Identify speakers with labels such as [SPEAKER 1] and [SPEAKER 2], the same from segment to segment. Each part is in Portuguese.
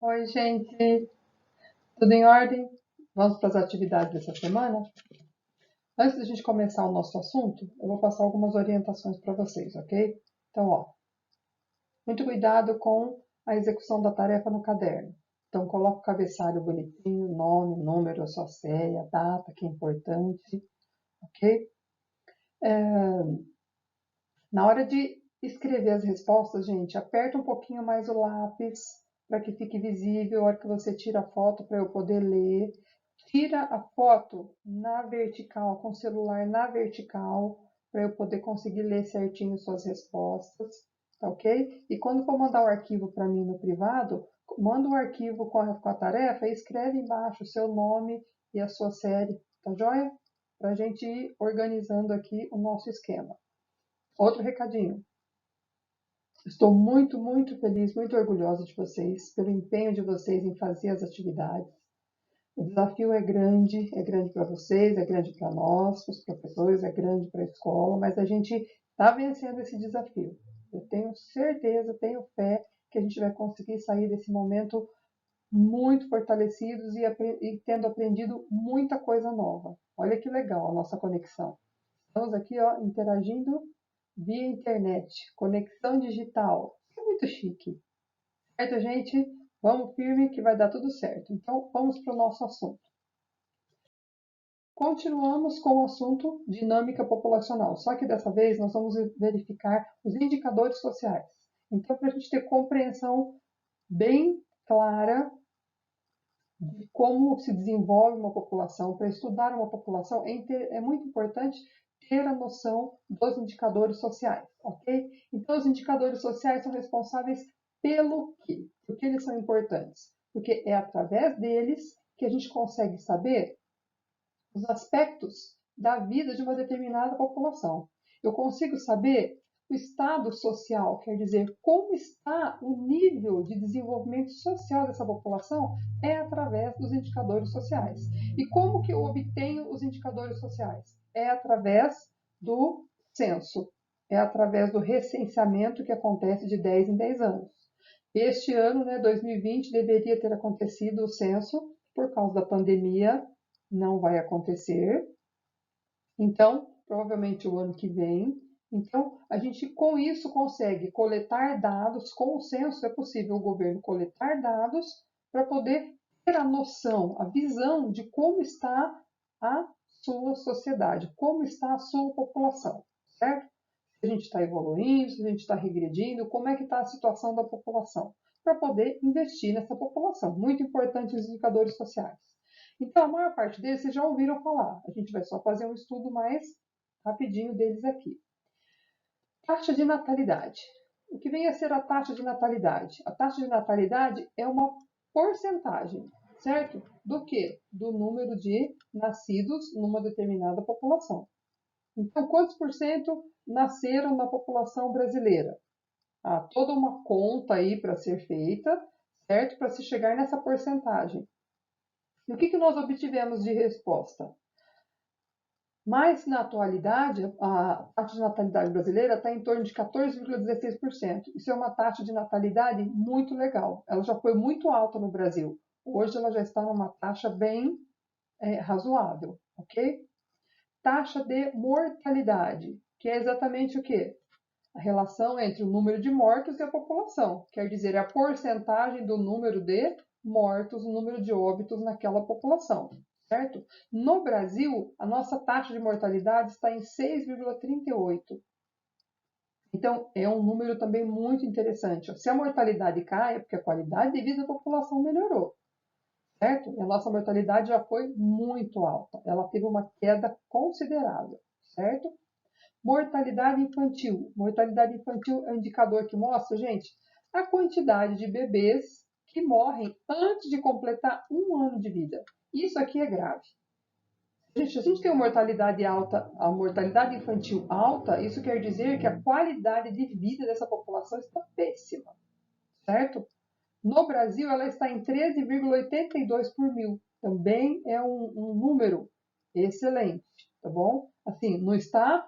[SPEAKER 1] Oi, gente, tudo em ordem? Vamos para as atividades dessa semana? Antes da gente começar o nosso assunto, eu vou passar algumas orientações para vocês, ok? Então, muito cuidado com a execução da tarefa no caderno. Então, coloque o cabeçalho bonitinho, nome, número, a sua série, a data, que é importante, ok? Na hora de escrever as respostas, gente, aperta um pouquinho mais o lápis para que fique visível a hora que você tira a foto para eu poder ler. Tira a foto na vertical, com o celular na vertical, para eu poder conseguir ler certinho suas respostas, tá ok? E quando for mandar o arquivo para mim no privado, manda o arquivo com a tarefa e escreve embaixo o seu nome e a sua série, tá joia? Para a gente ir organizando aqui o nosso esquema. Outro recadinho. Estou muito, muito feliz, muito orgulhosa de vocês, pelo empenho de vocês em fazer as atividades. O desafio é grande para vocês, é grande para nós, os professores, é grande para a escola, mas a gente está vencendo esse desafio. Eu tenho certeza, tenho fé que a gente vai conseguir sair desse momento muito fortalecidos e tendo aprendido muita coisa nova. Olha que legal a nossa conexão. Estamos aqui, interagindo via internet, conexão digital. É muito chique. Certo, gente? Vamos firme que vai dar tudo certo. Então, vamos para o nosso assunto. Continuamos com o assunto dinâmica populacional, só que dessa vez nós vamos verificar os indicadores sociais. Então, para a gente ter compreensão bem clara de como se desenvolve uma população, para estudar uma população, é muito importante ter a noção dos indicadores sociais, ok? Então, os indicadores sociais são responsáveis pelo quê? Por que eles são importantes? Porque é através deles que a gente consegue saber os aspectos da vida de uma determinada população. Eu consigo saber o estado social, quer dizer, como está o nível de desenvolvimento social dessa população é através dos indicadores sociais. E como que eu obtenho os indicadores sociais? É através do censo, é através do recenseamento que acontece de 10 em 10 anos. Este ano, 2020, deveria ter acontecido o censo, por causa da pandemia, não vai acontecer. Então, provavelmente o ano que vem. Então, a gente com isso consegue coletar dados, com o censo é possível o governo coletar dados para poder ter a noção, a visão de como está a sua sociedade, como está a sua população, certo? Se a gente está evoluindo, se a gente está regredindo, como é que está a situação da população, para poder investir nessa população. Muito importante os indicadores sociais. Então, a maior parte deles vocês já ouviram falar. A gente vai só fazer um estudo mais rapidinho deles aqui. Taxa de natalidade. O que vem a ser a taxa de natalidade? A taxa de natalidade é uma porcentagem, certo? Do que? Do número de nascidos numa determinada população. Então, quantos por cento nasceram na população brasileira? Há toda uma conta aí para ser feita, certo? Para se chegar nessa porcentagem. E o que nós obtivemos de resposta? Mas, na atualidade, a taxa de natalidade brasileira está em torno de 14,16%. Isso é uma taxa de natalidade muito legal. Ela já foi muito alta no Brasil. Hoje ela já está numa taxa bem razoável, ok? Taxa de mortalidade, que é exatamente o quê? A relação entre o número de mortos e a população. Quer dizer, a porcentagem do número de mortos, o número de óbitos naquela população, certo? No Brasil, a nossa taxa de mortalidade está em 6,38. Então, é um número também muito interessante. Se a mortalidade cai, é porque a qualidade de vida da população melhorou, certo? E a nossa mortalidade já foi muito alta. Ela teve uma queda considerável, certo? Mortalidade infantil. Mortalidade infantil é um indicador que mostra, gente, a quantidade de bebês que morrem antes de completar 1 ano de vida. Isso aqui é grave. Gente, se a gente tem uma mortalidade alta, a mortalidade infantil alta, isso quer dizer que a qualidade de vida dessa população está péssima, certo? No Brasil, ela está em 13,82 por mil. Também é um número excelente, tá bom? Assim, não está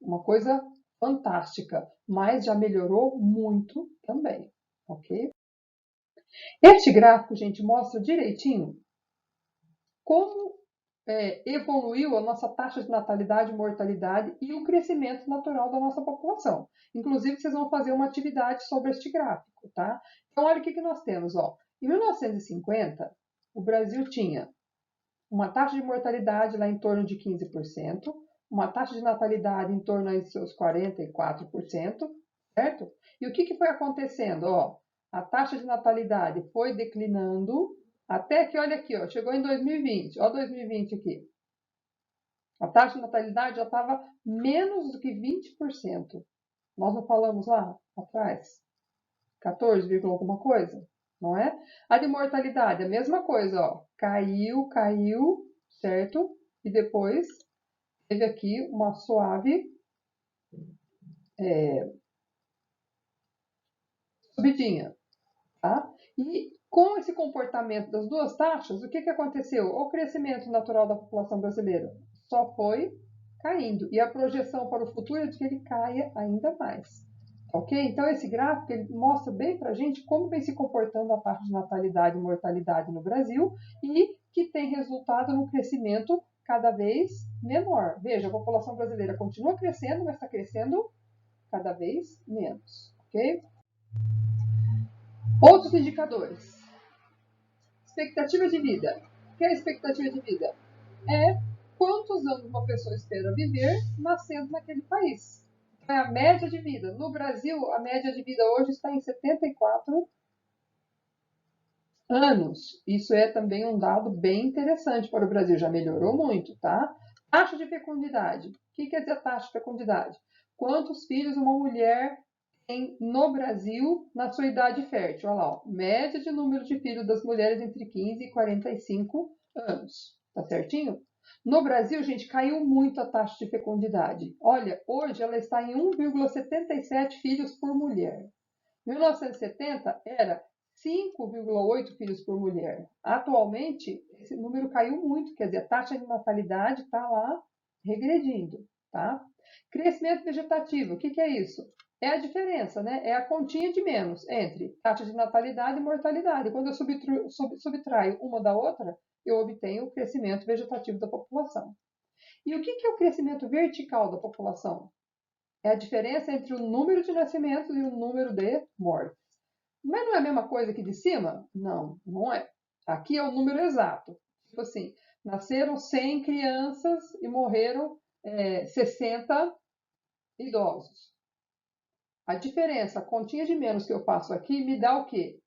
[SPEAKER 1] uma coisa fantástica, mas já melhorou muito também, ok? Este gráfico, gente, mostra direitinho como evoluiu a nossa taxa de natalidade e mortalidade e o crescimento natural da nossa população. Inclusive, vocês vão fazer uma atividade sobre este gráfico, tá? Então, olha o que nós temos, ó. Em 1950, o Brasil tinha uma taxa de mortalidade lá em torno de 15%, uma taxa de natalidade em torno de seus 44%, certo? E o que foi acontecendo? Ó, a taxa de natalidade foi declinando até que, olha aqui, ó, chegou em 2020, ó 2020 aqui. A taxa de natalidade já estava menos do que 20%. Nós não falamos lá atrás? 14, alguma coisa, não é? A de mortalidade, a mesma coisa, ó. Caiu, certo? E depois teve aqui uma suave subidinha, tá? E com esse comportamento das duas taxas, o que aconteceu? O crescimento natural da população brasileira só foi caindo. E a projeção para o futuro é de que ele caia ainda mais. Ok? Então, esse gráfico ele mostra bem para a gente como vem se comportando a taxa de natalidade e mortalidade no Brasil e que tem resultado no crescimento cada vez menor. Veja, a população brasileira continua crescendo, mas está crescendo cada vez menos. Ok? Outros indicadores. Expectativa de vida. O que é a expectativa de vida? É quantos anos uma pessoa espera viver nascendo naquele país. É a média de vida. No Brasil, a média de vida hoje está em 74 anos. Isso é também um dado bem interessante para o Brasil. Já melhorou muito, tá? Taxa de fecundidade. O que quer dizer taxa de fecundidade? Quantos filhos uma mulher tem no Brasil na sua idade fértil? Olha lá, ó. Média de número de filhos das mulheres entre 15 e 45 anos. Tá certinho? No Brasil, gente, caiu muito a taxa de fecundidade. Olha, hoje ela está em 1,77 filhos por mulher. Em 1970 era 5,8 filhos por mulher. Atualmente, esse número caiu muito, quer dizer, a taxa de natalidade está lá regredindo, tá? Crescimento vegetativo, o que é isso? É a diferença, né? É a continha de menos entre taxa de natalidade e mortalidade. Quando eu subtraio uma da outra, eu obtenho o crescimento vegetativo da população. E o que é o crescimento vertical da população? É a diferença entre o número de nascimentos e o número de mortes. Mas não é a mesma coisa que de cima? Não, não é. Aqui é o número exato. Tipo assim, nasceram 100 crianças e morreram 60 idosos. A diferença, a continha de menos que eu faço aqui, me dá o quê?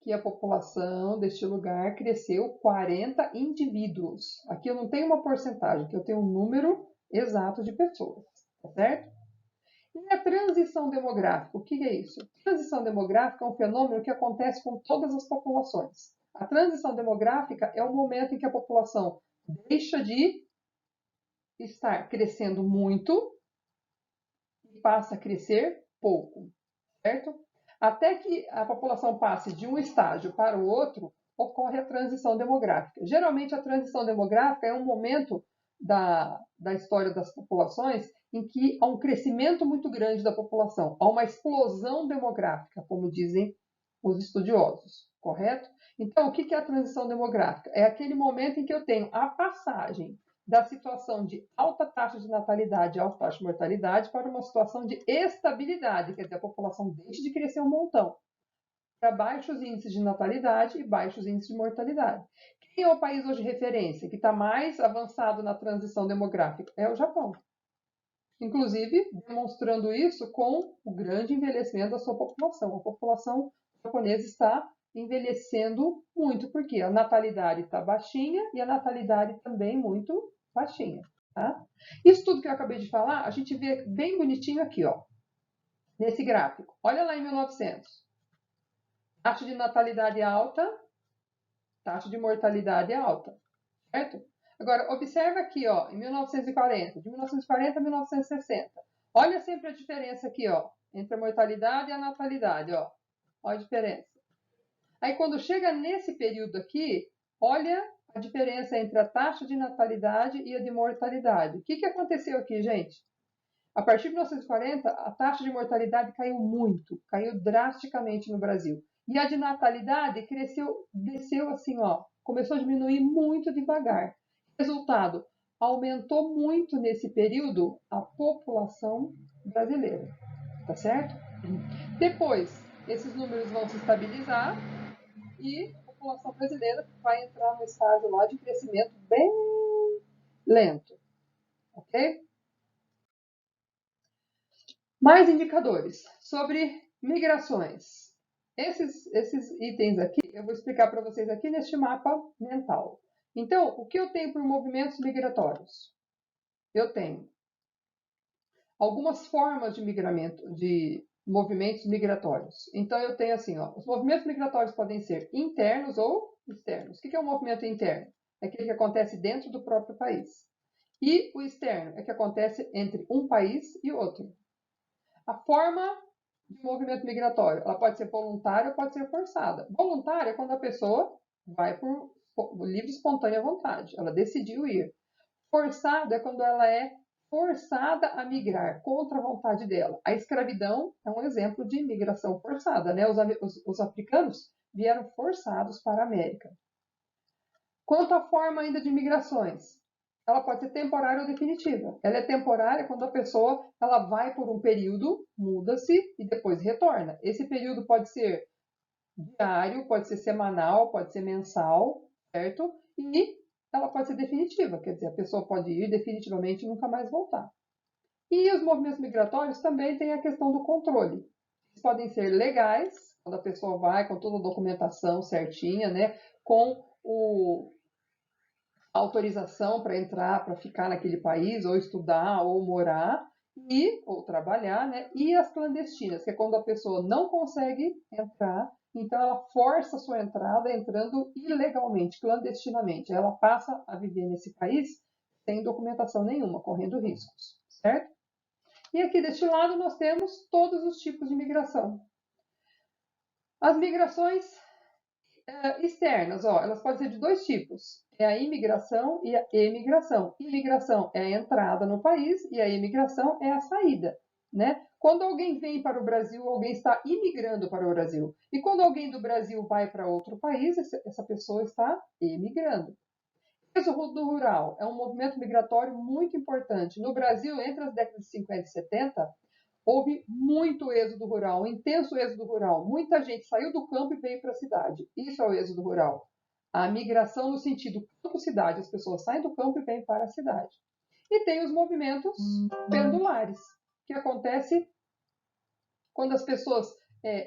[SPEAKER 1] Que a população deste lugar cresceu 40 indivíduos. Aqui eu não tenho uma porcentagem, aqui eu tenho um número exato de pessoas, tá certo? E a transição demográfica, o que é isso? Transição demográfica é um fenômeno que acontece com todas as populações. A transição demográfica é o momento em que a população deixa de estar crescendo muito e passa a crescer pouco, certo? Até que a população passe de um estágio para o outro, ocorre a transição demográfica. Geralmente, a transição demográfica é um momento da história das populações em que há um crescimento muito grande da população, há uma explosão demográfica, como dizem os estudiosos, correto? Então, o que é a transição demográfica? É aquele momento em que eu tenho a passagem da situação de alta taxa de natalidade, alta taxa de mortalidade, para uma situação de estabilidade, quer dizer, a população deixa de crescer um montão, para baixos índices de natalidade e baixos índices de mortalidade. Quem é o país hoje referência, que está mais avançado na transição demográfica? É o Japão. Inclusive, demonstrando isso com o grande envelhecimento da sua população. A população japonesa está envelhecendo muito, porque a natalidade está baixinha e a natalidade também muito baixinha. Tá? Isso tudo que eu acabei de falar, a gente vê bem bonitinho aqui, ó, nesse gráfico. Olha lá em 1900. Taxa de natalidade alta, taxa de mortalidade alta, certo? Agora, observa aqui, ó, em 1940, de 1940 a 1960. Olha sempre a diferença aqui, ó, entre a mortalidade e a natalidade, ó. Olha a diferença. Aí, quando chega nesse período aqui, olha a diferença entre a taxa de natalidade e a de mortalidade. O que aconteceu aqui, gente? A partir de 1940, a taxa de mortalidade caiu muito, caiu drasticamente no Brasil. E a de natalidade cresceu, desceu assim, ó, começou a diminuir muito devagar. Resultado, aumentou muito nesse período a população brasileira, tá certo? Depois, esses números vão se estabilizar e a população brasileira vai entrar no estágio lá de crescimento bem lento, ok? Mais indicadores sobre migrações. Esses itens aqui eu vou explicar para vocês aqui neste mapa mental. Então, o que eu tenho por movimentos migratórios? Eu tenho algumas formas de migramento, de movimentos migratórios. Então, eu tenho assim, ó, os movimentos migratórios podem ser internos ou externos. O que é um movimento interno? É aquele que acontece dentro do próprio país. E o externo é que acontece entre um país e outro. A forma de movimento migratório, ela pode ser voluntária ou pode ser forçada. Voluntária é quando a pessoa vai por livre e espontânea vontade, ela decidiu ir. Forçada é quando ela é forçada a migrar contra a vontade dela. A escravidão é um exemplo de migração forçada, né? Os africanos vieram forçados para a América. Quanto à forma ainda de migrações, ela pode ser temporária ou definitiva. Ela é temporária quando a pessoa ela vai por um período, muda-se e depois retorna. Esse período pode ser diário, pode ser semanal, pode ser mensal, certo? E ela pode ser definitiva, quer dizer, a pessoa pode ir definitivamente e nunca mais voltar. E os movimentos migratórios também têm a questão do controle. Eles podem ser legais, quando a pessoa vai com toda a documentação certinha, né? Com a autorização para entrar, para ficar naquele país, ou estudar, ou morar, ou trabalhar, né? E as clandestinas, que é quando a pessoa não consegue entrar, então ela força a sua entrada entrando ilegalmente, clandestinamente. Ela passa a viver nesse país sem documentação nenhuma, correndo riscos, certo? E aqui deste lado nós temos todos os tipos de migração. As migrações externas, ó, elas podem ser de dois tipos. É a imigração e a emigração. Imigração é a entrada no país e a emigração é a saída, né? Quando alguém vem para o Brasil, alguém está imigrando para o Brasil. E quando alguém do Brasil vai para outro país, essa pessoa está emigrando. Êxodo rural é um movimento migratório muito importante. No Brasil, entre as décadas de 50 e 70, houve muito êxodo rural, um intenso êxodo rural. Muita gente saiu do campo e veio para a cidade. Isso é o êxodo rural. A migração no sentido campo-cidade. As pessoas saem do campo e vêm para a cidade. E tem os movimentos pendulares, que acontece quando as pessoas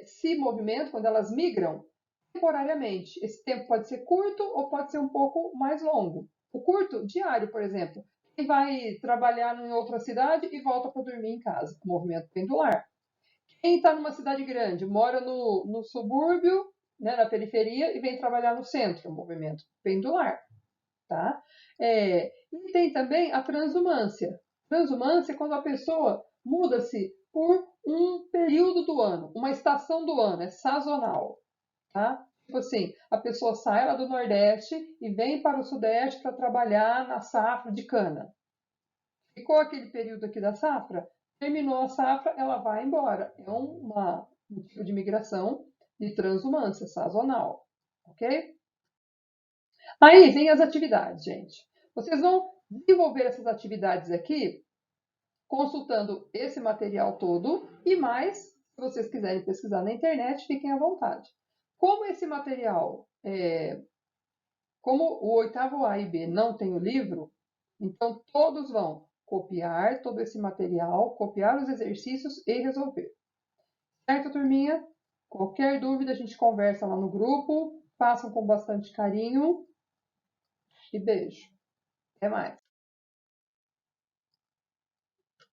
[SPEAKER 1] se movimentam, quando elas migram temporariamente. Esse tempo pode ser curto ou pode ser um pouco mais longo. O curto, diário, por exemplo. Quem vai trabalhar em outra cidade e volta para dormir em casa, movimento pendular. Quem está numa cidade grande, mora no subúrbio, né, na periferia, e vem trabalhar no centro, movimento pendular. Tá? E tem também a transumância. Transumância é quando a pessoa muda-se por um período do ano, uma estação do ano, é sazonal. Tá? Tipo assim, a pessoa sai lá do Nordeste e vem para o Sudeste para trabalhar na safra de cana. Ficou aquele período aqui da safra, terminou a safra, ela vai embora. É um tipo de migração de transumância sazonal, ok? Aí vem as atividades, gente. Vocês vão desenvolver essas atividades aqui consultando esse material todo e mais, se vocês quiserem pesquisar na internet, fiquem à vontade. Como esse material, como o oitavo A e B não tem o livro, então todos vão copiar todo esse material, copiar os exercícios e resolver. Certo, turminha? Qualquer dúvida a gente conversa lá no grupo, façam com bastante carinho e beijo. Até mais.